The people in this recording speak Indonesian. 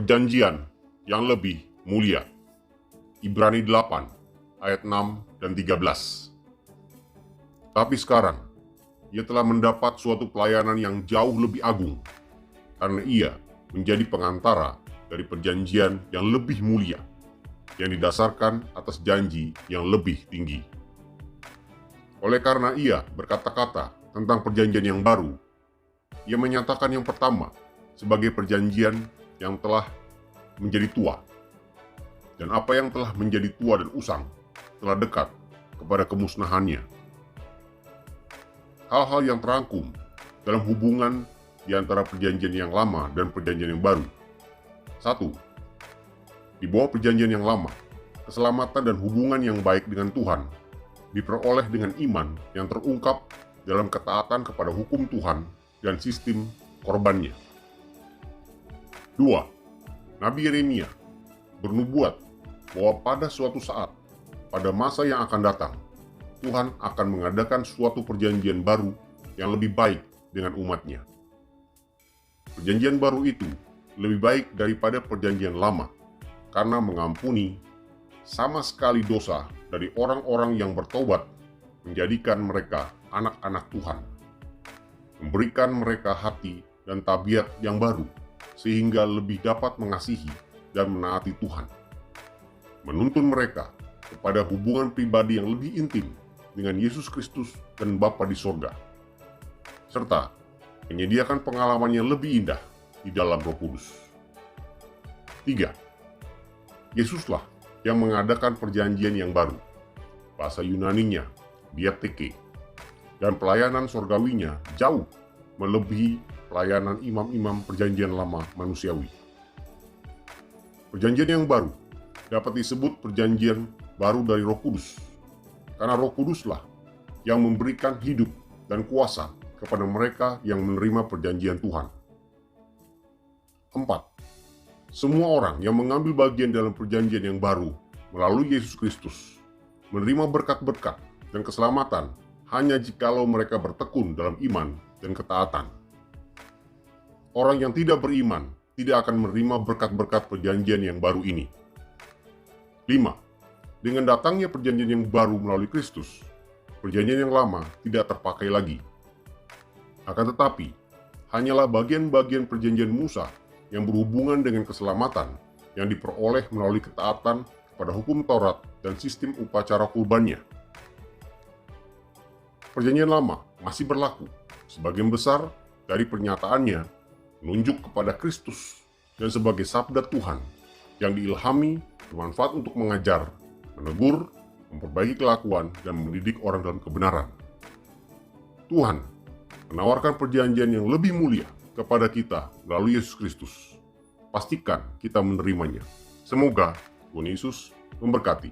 perjanjian yang lebih mulia. Ibrani 8 ayat 6 dan 13. Tapi sekarang, ia telah mendapat suatu pelayanan yang jauh lebih agung, karena ia menjadi pengantara dari perjanjian yang lebih mulia, yang didasarkan atas janji yang lebih tinggi. Oleh karena ia berkata-kata tentang perjanjian yang baru, ia menyatakan yang pertama sebagai perjanjian yang telah menjadi tua. Dan apa yang telah menjadi tua dan usang telah dekat kepada kemusnahannya. Hal-hal yang terangkum dalam hubungan di antara perjanjian yang lama dan perjanjian yang baru. 1. Di bawah perjanjian yang lama, keselamatan dan hubungan yang baik dengan Tuhan diperoleh dengan iman yang terungkap dalam ketaatan kepada hukum Tuhan dan sistem korbannya. 2. Nabi Yeremia bernubuat bahwa pada suatu saat, pada masa yang akan datang, Tuhan akan mengadakan suatu perjanjian baru yang lebih baik dengan umatnya. Perjanjian baru itu lebih baik daripada perjanjian lama, karena mengampuni sama sekali dosa dari orang-orang yang bertobat, menjadikan mereka anak-anak Tuhan, memberikan mereka hati dan tabiat yang baru, sehingga lebih dapat mengasihi dan menaati Tuhan, menuntun mereka kepada hubungan pribadi yang lebih intim dengan Yesus Kristus dan Bapa di sorga, serta menyediakan pengalaman yang lebih indah di dalam Roh Kudus. 3. Yesuslah yang mengadakan perjanjian yang baru, bahasa Yunaninya diatheke, dan pelayanan sorgawinya jauh melebihi pelayanan imam-imam perjanjian lama manusiawi. Perjanjian yang baru dapat disebut perjanjian baru dari Roh Kudus, karena Roh Kuduslah yang memberikan hidup dan kuasa kepada mereka yang menerima perjanjian Tuhan. 4. Semua orang yang mengambil bagian dalam perjanjian yang baru melalui Yesus Kristus menerima berkat-berkat dan keselamatan hanya jikalau mereka bertekun dalam iman dan ketaatan. Orang yang tidak beriman tidak akan menerima berkat-berkat perjanjian yang baru ini. 5. Dengan datangnya perjanjian yang baru melalui Kristus, perjanjian yang lama tidak terpakai lagi. Akan tetapi, hanyalah bagian-bagian perjanjian Musa yang berhubungan dengan keselamatan yang diperoleh melalui ketaatan kepada hukum Taurat dan sistem upacara kurbannya. Perjanjian lama masih berlaku, sebagian besar dari pernyataannya menunjuk kepada Kristus dan sebagai sabda Tuhan yang diilhami bermanfaat untuk mengajar, menegur, memperbaiki kelakuan, dan mendidik orang dalam kebenaran. Tuhan menawarkan perjanjian yang lebih mulia kepada kita melalui Yesus Kristus. Pastikan kita menerimanya. Semoga Tuhan Yesus memberkati.